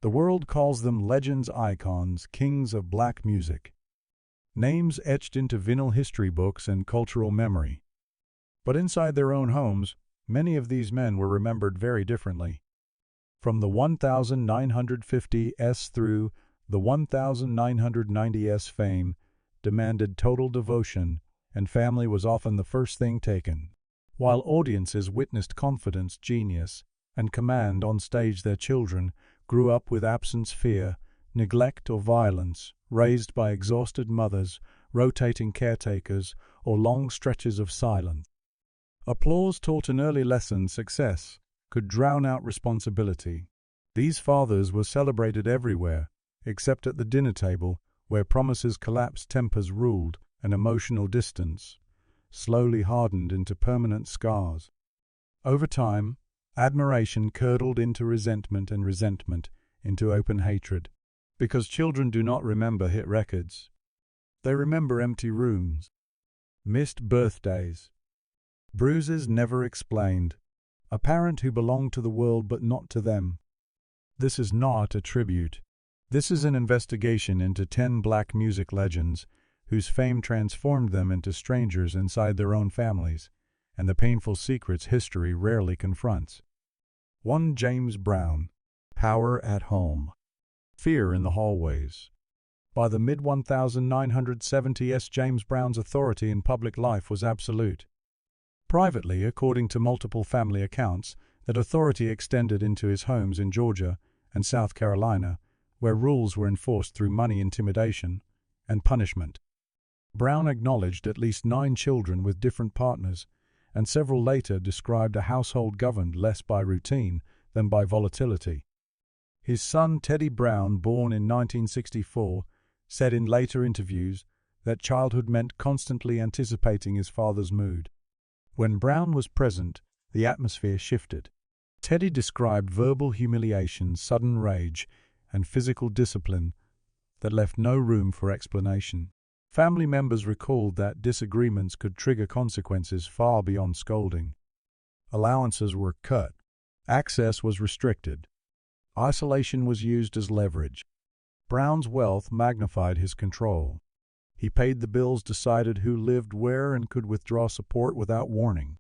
The world calls them legends, icons, kings of black music. Names etched into vinyl history books and cultural memory. But inside their own homes, many of these men were remembered very differently. From the 1950s through the 1990s, fame demanded total devotion, and family was often the first thing taken. While audiences witnessed confidence, genius, and command on stage, their children grew up with absence, fear, neglect, or violence, raised by exhausted mothers, rotating caretakers, or long stretches of silence. Applause taught an early lesson: success could drown out responsibility. These fathers were celebrated everywhere, except at the dinner table, where promises collapsed, tempers ruled, and emotional distance slowly hardened into permanent scars. Over time, admiration curdled into resentment, and resentment into open hatred. Because children do not remember hit records. They remember empty rooms, missed birthdays, bruises never explained, a parent who belonged to the world but not to them. This is not a tribute. This is an investigation into 10 black music legends whose fame transformed them into strangers inside their own families, and the painful secrets history rarely confronts. 1. James Brown. Power at home. Fear in the hallways. By the mid-1970s, James Brown's authority in public life was absolute. Privately, according to multiple family accounts, that authority extended into his homes in Georgia and South Carolina, where rules were enforced through money, intimidation, and punishment. Brown acknowledged at least 9 children with different partners, and several later described a household governed less by routine than by volatility. His son Teddy Brown, born in 1964, said in later interviews that childhood meant constantly anticipating his father's mood. When Brown was present, the atmosphere shifted. Teddy described verbal humiliation, sudden rage, and physical discipline that left no room for explanation. Family members recalled that disagreements could trigger consequences far beyond scolding. Allowances were cut. Access was restricted. Isolation was used as leverage. Brown's wealth magnified his control. He paid the bills, decided who lived where, and could withdraw support without warning.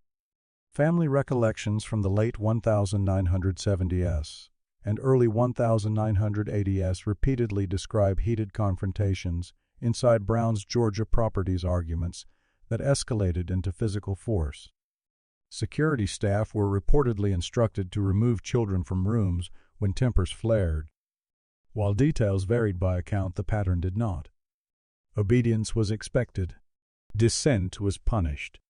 Family recollections from the late 1970s and early 1980s repeatedly describe heated confrontations inside Brown's Georgia properties, arguments that escalated into physical force. Security staff were reportedly instructed to remove children from rooms when tempers flared. While details varied by account, the pattern did not. Obedience was expected. Dissent was punished.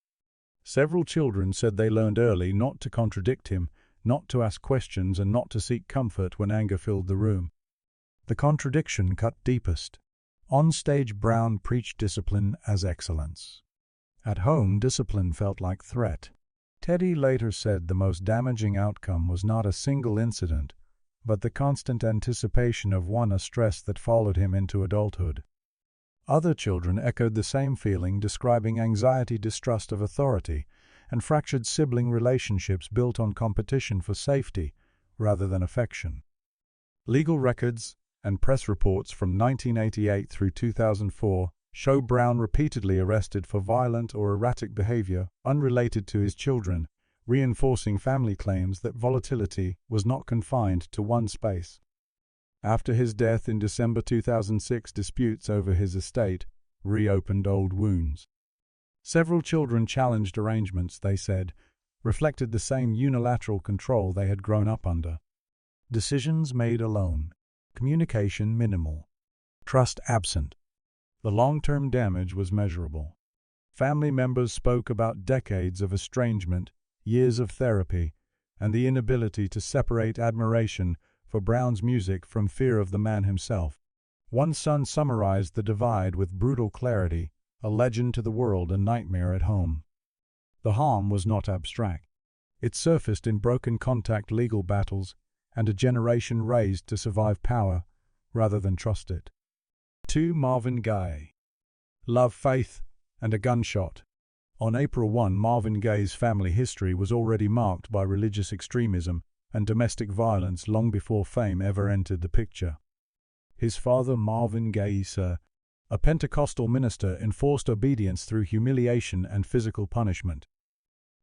Several children said they learned early not to contradict him, not to ask questions, and not to seek comfort when anger filled the room. The contradiction cut deepest. On stage, Brown preached discipline as excellence. At home, discipline felt like threat. Teddy later said the most damaging outcome was not a single incident, but the constant anticipation of one, a stress that followed him into adulthood. Other children echoed the same feeling, describing anxiety, distrust of authority, and fractured sibling relationships built on competition for safety rather than affection. Legal records and press reports from 1988 through 2004 show Brown repeatedly arrested for violent or erratic behavior unrelated to his children, reinforcing family claims that volatility was not confined to one space. After his death in December 2006, disputes over his estate reopened old wounds. Several children challenged arrangements they said reflected the same unilateral control they had grown up under. Decisions made alone. Communication minimal. Trust absent. The long-term damage was measurable. Family members spoke about decades of estrangement, years of therapy, and the inability to separate admiration for Brown's music from fear of the man himself. One son summarized the divide with brutal clarity: a legend to the world, a nightmare at home. The harm was not abstract. It surfaced in broken contact legal battles and a generation raised to survive power rather than trust it. 2. Marvin Gaye. Love, faith, and a gunshot. On April 1, Marvin Gaye's family history was already marked by religious extremism and domestic violence long before fame ever entered the picture. His father, Marvin Gaye, a Pentecostal minister, enforced obedience through humiliation and physical punishment.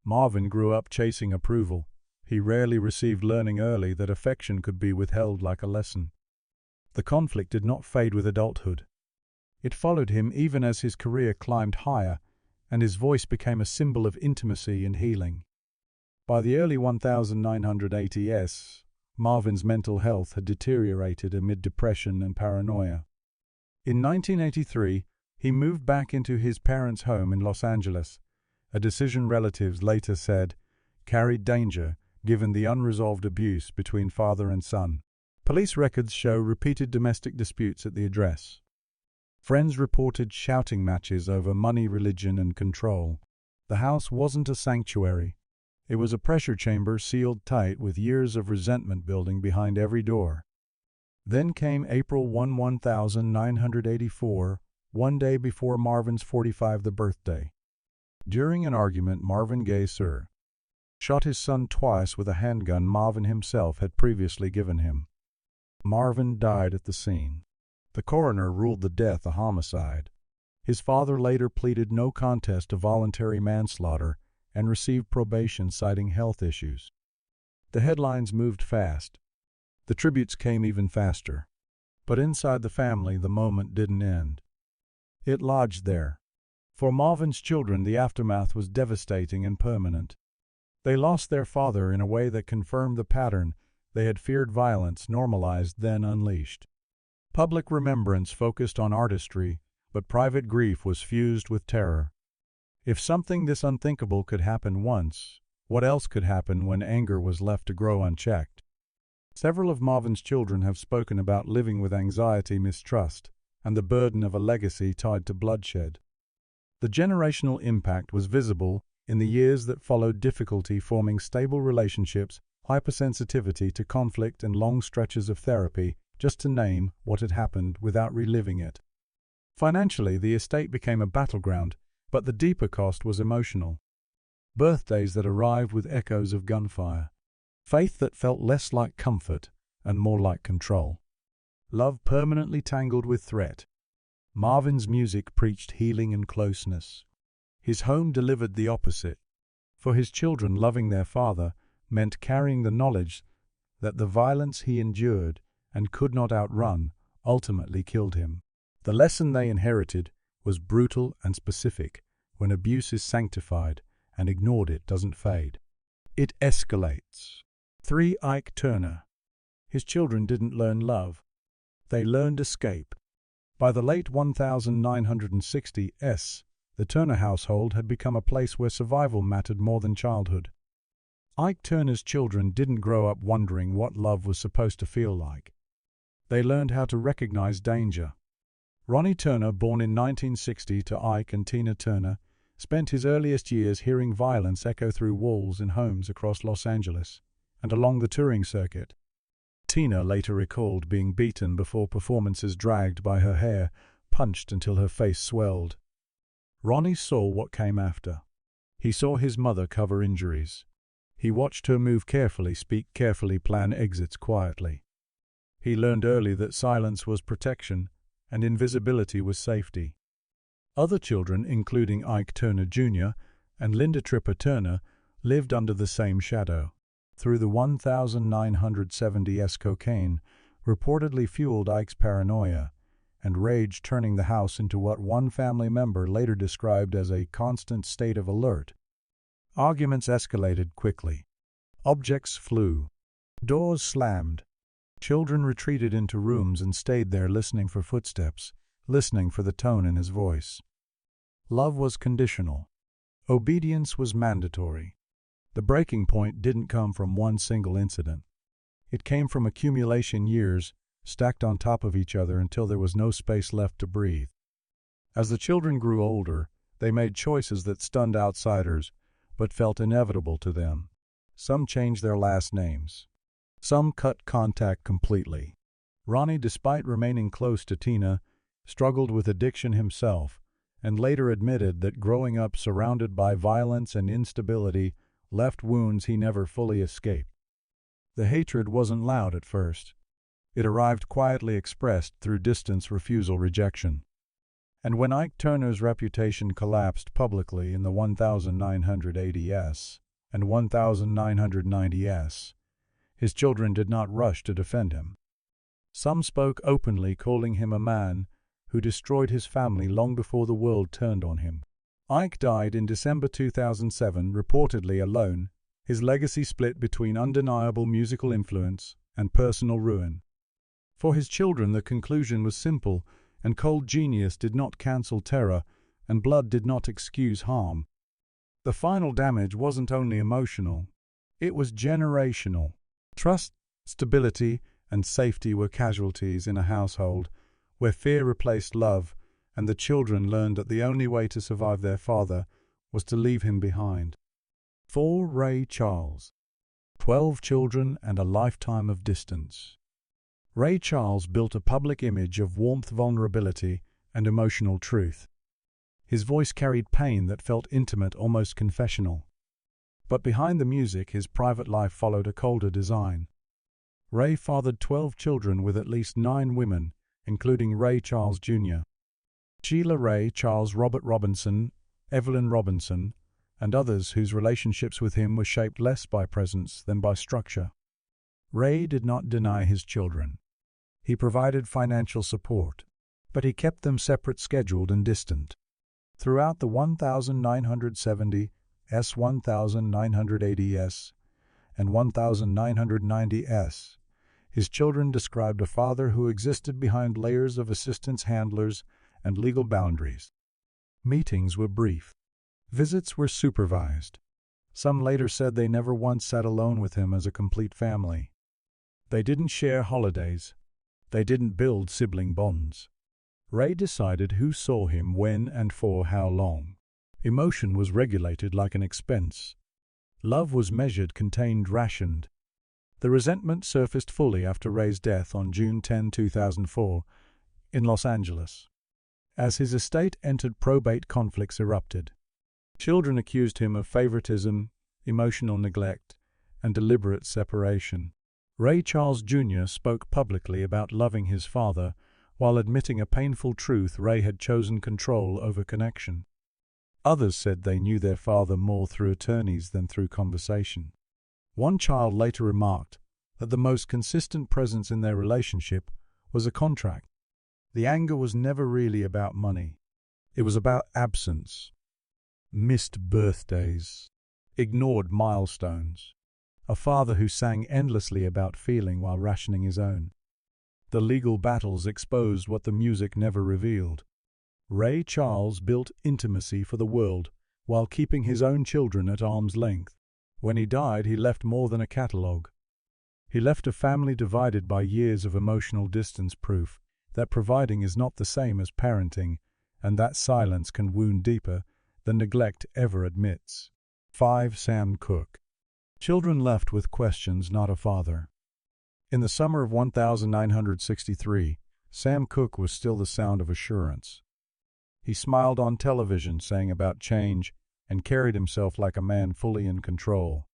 Marvin grew up chasing approval. He rarely received learning early that affection could be withheld like a lesson. The conflict did not fade with adulthood. It followed him even as his career climbed higher, and his voice became a symbol of intimacy and healing. By the early 1980s, Marvin's mental health had deteriorated amid depression and paranoia. In 1983, he moved back into his parents' home in Los Angeles, a decision relatives later said carried danger given the unresolved abuse between father and son. Police records show repeated domestic disputes at the address. Friends reported shouting matches over money, religion, and control. The house wasn't a sanctuary. It was a pressure chamber sealed tight with years of resentment building behind every door. Then came April 1, 1984, one day before Marvin's 45th birthday. During an argument, Marvin Gaye shot his son twice with a handgun Marvin himself had previously given him. Marvin died at the scene. The coroner ruled the death a homicide. His father later pleaded no contest to voluntary manslaughter and received probation citing health issues. The headlines moved fast. The tributes came even faster. But inside the family, the moment didn't end. It lodged there. For Marvin's children, the aftermath was devastating and permanent. They lost their father in a way that confirmed the pattern they had feared: violence normalized, then unleashed. Public remembrance focused on artistry, but private grief was fused with terror. If something this unthinkable could happen once, what else could happen when anger was left to grow unchecked? Several of Marvin's children have spoken about living with anxiety, mistrust, and the burden of a legacy tied to bloodshed. The generational impact was visible in the years that followed: difficulty forming stable relationships, hypersensitivity to conflict, and long stretches of therapy, just to name what had happened without reliving it. Financially, the estate became a battleground, but the deeper cost was emotional. Birthdays that arrived with echoes of gunfire. Faith that felt less like comfort and more like control. Love permanently tangled with threat. Marvin's music preached healing and closeness. His home delivered the opposite. For his children, loving their father meant carrying the knowledge that the violence he endured and could not outrun ultimately killed him. The lesson they inherited was brutal and specific: when abuse is sanctified and ignored, it doesn't fade. It escalates. 3. Ike Turner. His children didn't learn love. They learned escape. By the late 1960s, the Turner household had become a place where survival mattered more than childhood. Ike Turner's children didn't grow up wondering what love was supposed to feel like. They learned how to recognize danger. Ronnie Turner, born in 1960 to Ike and Tina Turner, spent his earliest years hearing violence echo through walls in homes across Los Angeles and along the touring circuit. Tina later recalled being beaten before performances, dragged by her hair, punched until her face swelled. Ronnie saw what came after. He saw his mother cover injuries. He watched her move carefully, speak carefully, plan exits quietly. He learned early that silence was protection and invisibility was safety. Other children, including Ike Turner Jr. and Linda Tripper Turner, lived under the same shadow. Through the 1970s, cocaine reportedly fueled Ike's paranoia and rage, turning the house into what one family member later described as a constant state of alert. Arguments escalated quickly. Objects flew. Doors slammed. Children retreated into rooms and stayed there, listening for footsteps, listening for the tone in his voice. Love was conditional. Obedience was mandatory. The breaking point didn't come from one single incident. It came from accumulation: years stacked on top of each other until there was no space left to breathe. As the children grew older, they made choices that stunned outsiders, but felt inevitable to them. Some changed their last names. Some cut contact completely. Ronnie, despite remaining close to Tina, struggled with addiction himself, and later admitted that growing up surrounded by violence and instability left wounds he never fully escaped. The hatred wasn't loud at first. It arrived quietly expressed through distance, refusal, rejection. And when Ike Turner's reputation collapsed publicly in the 1980s and 1990s, his children did not rush to defend him. Some spoke openly, calling him a man who destroyed his family long before the world turned on him. Ike died in December 2007, reportedly alone, his legacy split between undeniable musical influence and personal ruin. For his children, the conclusion was simple, and cold genius did not cancel terror, and blood did not excuse harm. The final damage wasn't only emotional, it was generational. Trust, stability, and safety were casualties in a household where fear replaced love, and the children learned that the only way to survive their father was to leave him behind. For Ray Charles, 12 children and a lifetime of distance. Ray Charles built a public image of warmth, vulnerability, and emotional truth. His voice carried pain that felt intimate, almost confessional. But behind the music, his private life followed a colder design. Ray fathered 12 children with at least 9 women, including Ray Charles Jr., Sheila Ray Charles, Robert Robinson, Evelyn Robinson, and others whose relationships with him were shaped less by presence than by structure. Ray did not deny his children. He provided financial support, but he kept them separate, scheduled, and distant. Throughout the 1970s, 1980s, and 1990s, his children described a father who existed behind layers of assistants, handlers, and legal boundaries. Meetings were brief. Visits were supervised. Some later said they never once sat alone with him as a complete family. They didn't share holidays. They didn't build sibling bonds. Ray decided who saw him when and for how long. Emotion was regulated like an expense. Love was measured, contained, rationed. The resentment surfaced fully after Ray's death on June 10, 2004, in Los Angeles. As his estate entered probate, conflicts erupted. Children accused him of favoritism, emotional neglect, and deliberate separation. Ray Charles Jr. spoke publicly about loving his father, while admitting a painful truth: Ray had chosen control over connection. Others said they knew their father more through attorneys than through conversation. One child later remarked that the most consistent presence in their relationship was a contract. The anger was never really about money. It was about absence, missed birthdays, ignored milestones. A father who sang endlessly about feeling while rationing his own. The legal battles exposed what the music never revealed. Ray Charles built intimacy for the world while keeping his own children at arm's length. When he died, he left more than a catalogue. He left a family divided by years of emotional distance, proof that providing is not the same as parenting, and that silence can wound deeper than neglect ever admits. 5. Sam Cooke. Children left with questions, not a father. In the summer of 1963, Sam Cooke was still the sound of assurance. He smiled on television, sang about change, and carried himself like a man fully in control.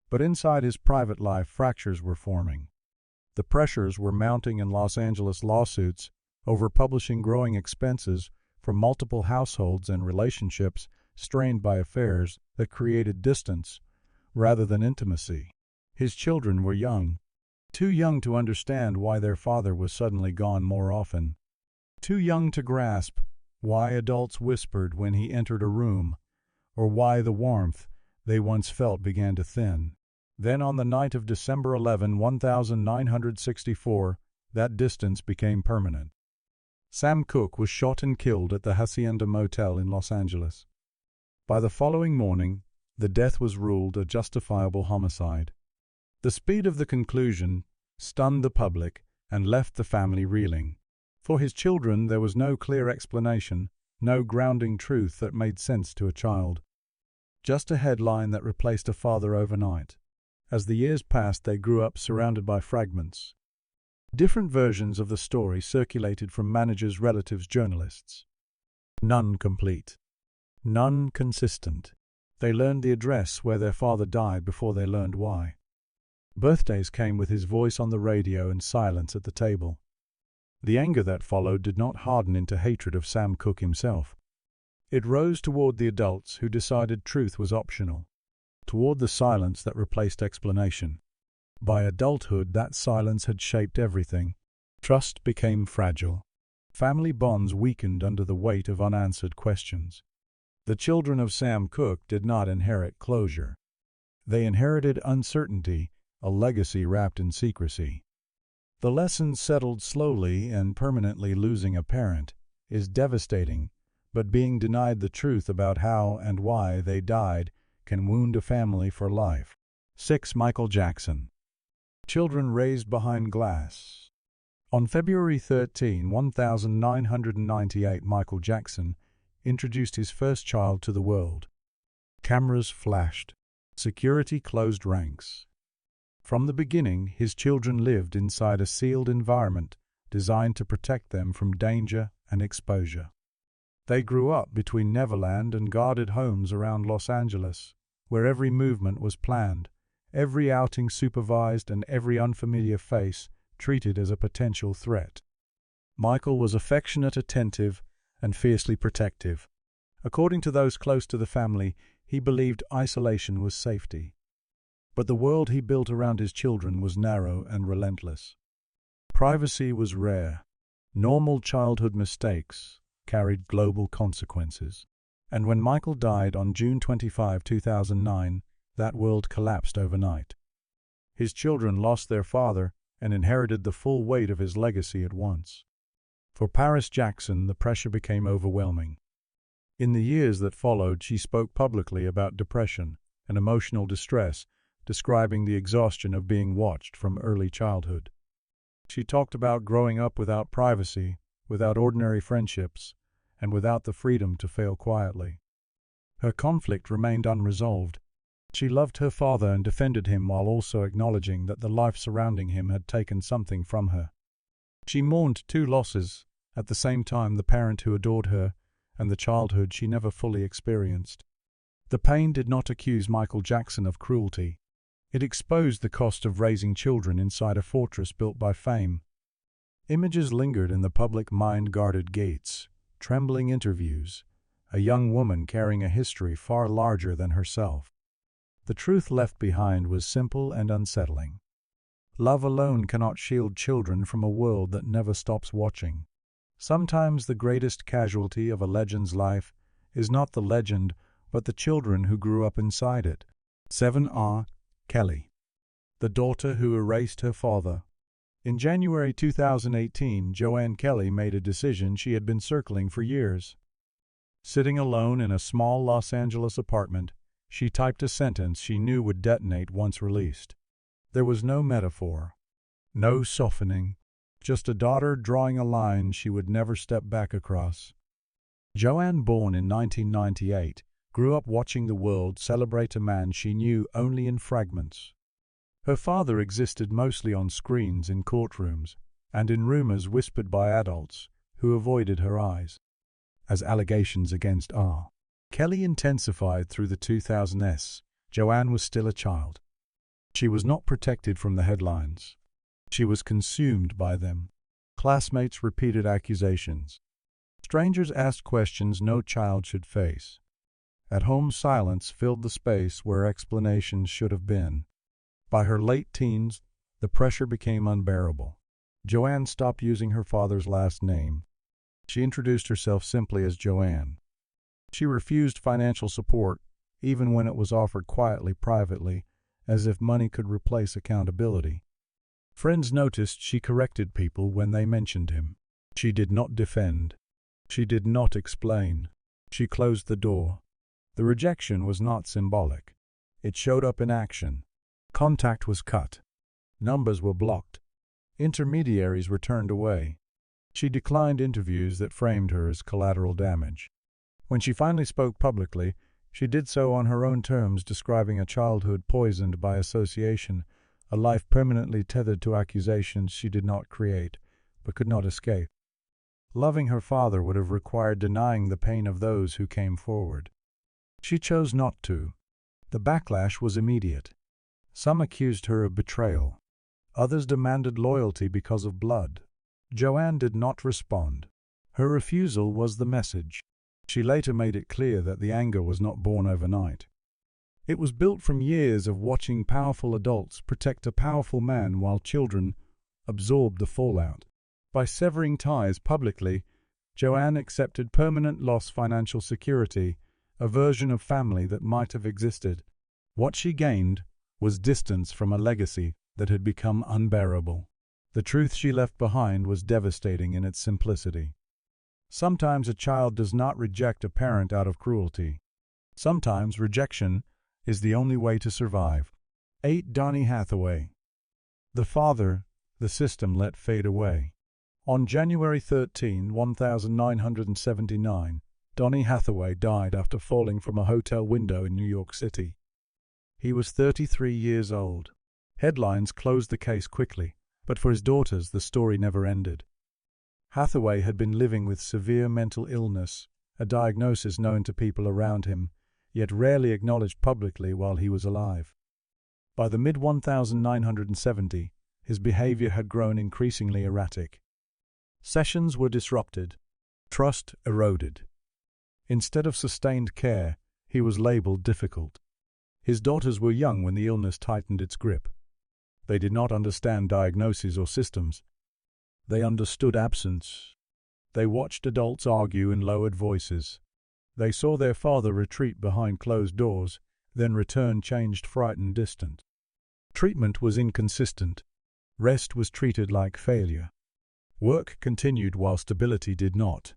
But inside his private life, fractures were forming. The pressures were mounting in Los Angeles: lawsuits over publishing, growing expenses from multiple households, and relationships strained by affairs that created distance rather than intimacy. His children were young, too young to understand why their father was suddenly gone more often, too young to grasp why adults whispered when he entered a room, or why the warmth they once felt began to thin. Then on the night of December 11, 1964, that distance became permanent. Sam Cooke was shot and killed at the Hacienda Motel in Los Angeles. By the following morning, the death was ruled a justifiable homicide. The speed of the conclusion stunned the public and left the family reeling. For his children, there was no clear explanation, no grounding truth that made sense to a child. Just a headline that replaced a father overnight. As the years passed, they grew up surrounded by fragments. Different versions of the story circulated from managers, relatives, journalists. None complete. None consistent. They learned the address where their father died before they learned why. Birthdays came with his voice on the radio and silence at the table. The anger that followed did not harden into hatred of Sam Cooke himself. It rose toward the adults who decided truth was optional, toward the silence that replaced explanation. By adulthood, that silence had shaped everything. Trust became fragile. Family bonds weakened under the weight of unanswered questions. The children of Sam Cooke did not inherit closure. They inherited uncertainty, a legacy wrapped in secrecy. The lesson settled slowly, and permanently losing a parent is devastating, but being denied the truth about how and why they died can wound a family for life. 6. Michael Jackson. Children raised behind glass. On February 13, 1998, Michael Jackson introduced his first child to the world. Cameras flashed. Security closed ranks. From the beginning, his children lived inside a sealed environment designed to protect them from danger and exposure. They grew up between Neverland and guarded homes around Los Angeles, where every movement was planned, every outing supervised, and every unfamiliar face treated as a potential threat. Michael was affectionate, attentive, and fiercely protective. According to those close to the family, he believed isolation was safety. But the world he built around his children was narrow and relentless. Privacy was rare. Normal childhood mistakes carried global consequences. And when Michael died on June 25, 2009, that world collapsed overnight. His children lost their father and inherited the full weight of his legacy at once. For Paris Jackson, the pressure became overwhelming. In the years that followed, she spoke publicly about depression and emotional distress, describing the exhaustion of being watched from early childhood. She talked about growing up without privacy, without ordinary friendships, and without the freedom to fail quietly. Her conflict remained unresolved. She loved her father and defended him while also acknowledging that the life surrounding him had taken something from her. She mourned two losses, at the same time the parent who adored her and the childhood she never fully experienced. The pain did not accuse Michael Jackson of cruelty. It exposed the cost of raising children inside a fortress built by fame. Images lingered in the public mind: guarded gates, trembling interviews, a young woman carrying a history far larger than herself. The truth left behind was simple and unsettling. Love alone cannot shield children from a world that never stops watching. Sometimes the greatest casualty of a legend's life is not the legend, but the children who grew up inside it. 7. R. Kelly. The daughter who erased her father. In January 2018, Joanne Kelly made a decision she had been circling for years. Sitting alone in a small Los Angeles apartment, she typed a sentence she knew would detonate once released. There was no metaphor, no softening, just a daughter drawing a line she would never step back across. Joanne, born in 1998, grew up watching the world celebrate a man she knew only in fragments. Her father existed mostly on screens in courtrooms and in rumors whispered by adults who avoided her eyes. As allegations against R. Kelly intensified through the 2000s, Joanne was still a child. She was not protected from the headlines. She was consumed by them. Classmates repeated accusations. Strangers asked questions no child should face. At home, silence filled the space where explanations should have been. By her late teens, the pressure became unbearable. Joanne stopped using her father's last name. She introduced herself simply as Joanne. She refused financial support, even when it was offered quietly, privately, as if money could replace accountability. Friends noticed she corrected people when they mentioned him. She did not defend. She did not explain. She closed the door. The rejection was not symbolic. It showed up in action. Contact was cut. Numbers were blocked. Intermediaries were turned away. She declined interviews that framed her as collateral damage. When she finally spoke publicly, she did so on her own terms, describing a childhood poisoned by association, a life permanently tethered to accusations she did not create, but could not escape. Loving her father would have required denying the pain of those who came forward. She chose not to. The backlash was immediate. Some accused her of betrayal. Others demanded loyalty because of blood. Joanne did not respond. Her refusal was the message. She later made it clear that the anger was not born overnight. It was built from years of watching powerful adults protect a powerful man while children absorbed the fallout. By severing ties publicly, Joanne accepted permanent loss financial security, a version of family that might have existed. What she gained was distance from a legacy that had become unbearable. The truth she left behind was devastating in its simplicity. Sometimes a child does not reject a parent out of cruelty. Sometimes rejection is the only way to survive. 8. Donny Hathaway. The father the system let fade away. On January 13, 1979, Donny Hathaway died after falling from a hotel window in New York City. He was 33 years old. Headlines closed the case quickly, but for his daughters the story never ended. Hathaway had been living with severe mental illness, a diagnosis known to people around him, yet rarely acknowledged publicly while he was alive. By the mid-1970s, his behavior had grown increasingly erratic. Sessions were disrupted. Trust eroded. Instead of sustained care, he was labeled difficult. His daughters were young when the illness tightened its grip. They did not understand diagnoses or systems. They understood absence. They watched adults argue in lowered voices. They saw their father retreat behind closed doors, then return changed, frightened, distant. Treatment was inconsistent. Rest was treated like failure. Work continued while stability did not.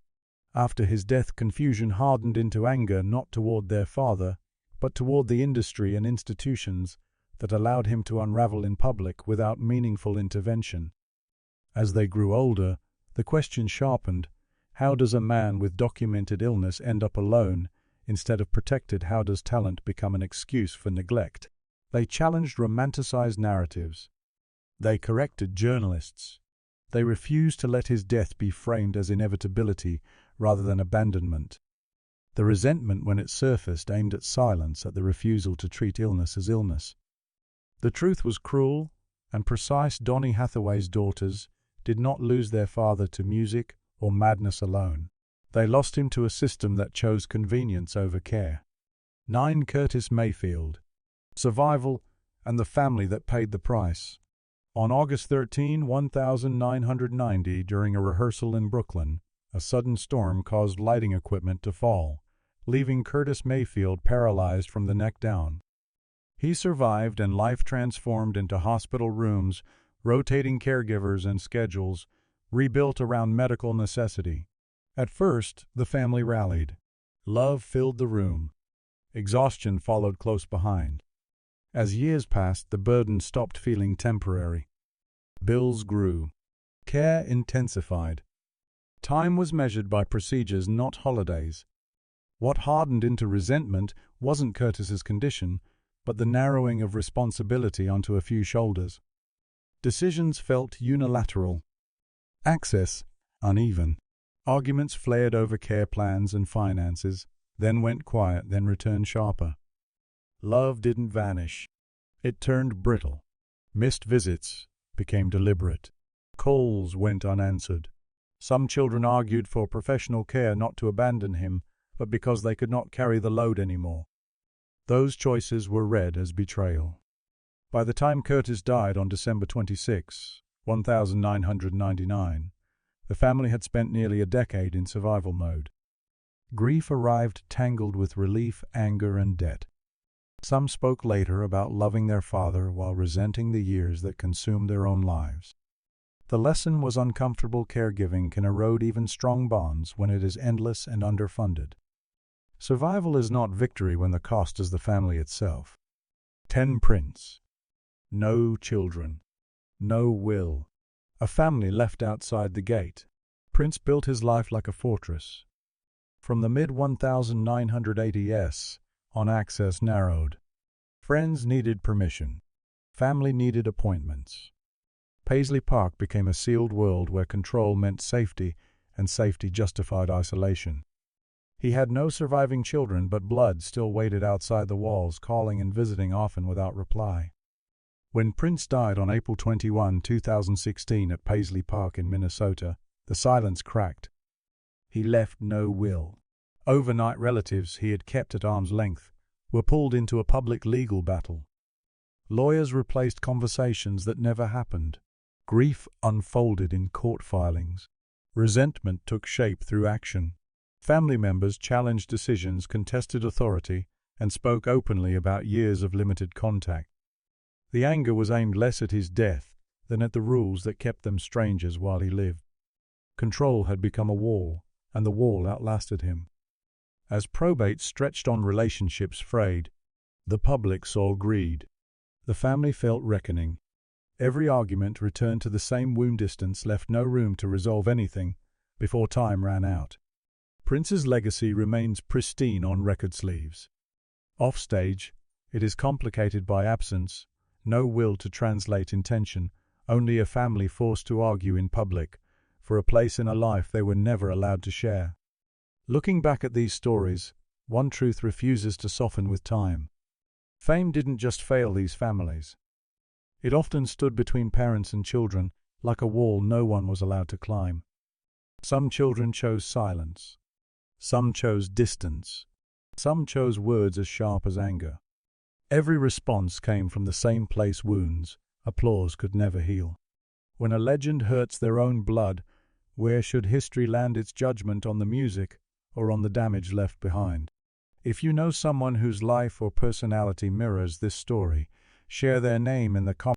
After his death, confusion hardened into anger not toward their father, but toward the industry and institutions that allowed him to unravel in public without meaningful intervention. As they grew older, the question sharpened: how does a man with documented illness end up alone? Instead of protected, how does talent become an excuse for neglect? They challenged romanticized narratives. They corrected journalists. They refused to let his death be framed as inevitability rather than abandonment. The resentment, when it surfaced, aimed at silence, at the refusal to treat illness as illness. The truth was cruel and precise. Donny Hathaway's daughters did not lose their father to music or madness alone. They lost him to a system that chose convenience over care. 9. Curtis Mayfield. Survival and the family that paid the price. On August 13, 1990, during a rehearsal in Brooklyn, a sudden storm caused lighting equipment to fall, leaving Curtis Mayfield paralyzed from the neck down. He survived, and life transformed into hospital rooms, rotating caregivers and schedules, rebuilt around medical necessity. At first, the family rallied. Love filled the room. Exhaustion followed close behind. As years passed, the burden stopped feeling temporary. Bills grew. Care intensified. Time was measured by procedures, not holidays. What hardened into resentment wasn't Curtis's condition, but the narrowing of responsibility onto a few shoulders. Decisions felt unilateral. Access uneven. Arguments flared over care plans and finances, then went quiet, then returned sharper. Love didn't vanish. It turned brittle. Missed visits became deliberate. Calls went unanswered. Some children argued for professional care, not to abandon him, but because they could not carry the load anymore. Those choices were read as betrayal. By the time Curtis died on December 26, 1999, the family had spent nearly a decade in survival mode. Grief arrived tangled with relief, anger, and debt. Some spoke later about loving their father while resenting the years that consumed their own lives. The lesson was uncomfortable caregiving can erode even strong bonds when it is endless and underfunded. Survival is not victory when the cost is the family itself. 10 Prince. No children. No will. A family left outside the gate. Prince built his life like a fortress. From the mid-1980s on, access narrowed. Friends needed permission. Family needed appointments. Paisley Park became a sealed world where control meant safety, and safety justified isolation. He had no surviving children, but blood still waited outside the walls, calling and visiting often without reply. When Prince died on April 21, 2016 at Paisley Park in Minnesota, the silence cracked. He left no will. Overnight relatives he had kept at arm's length were pulled into a public legal battle. Lawyers replaced conversations that never happened. Grief unfolded in court filings. Resentment took shape through action. Family members challenged decisions, contested authority, and spoke openly about years of limited contact. The anger was aimed less at his death than at the rules that kept them strangers while he lived. Control had become a wall, and the wall outlasted him. As probate stretched on, relationships frayed. The public saw greed. The family felt reckoning. Every argument returned to the same wound. Distance left no room to resolve anything before time ran out. Prince's legacy remains pristine on record sleeves. Offstage, it is complicated by absence, no will to translate intention, only a family forced to argue in public for a place in a life they were never allowed to share. Looking back at these stories, one truth refuses to soften with time. Fame didn't just fail these families. It often stood between parents and children, like a wall no one was allowed to climb. Some children chose silence. Some chose distance. Some chose words as sharp as anger. Every response came from the same place: wounds applause could never heal. When a legend hurts their own blood, where should history land its judgment, on the music or on the damage left behind? If you know someone whose life or personality mirrors this story, share their name in the comments.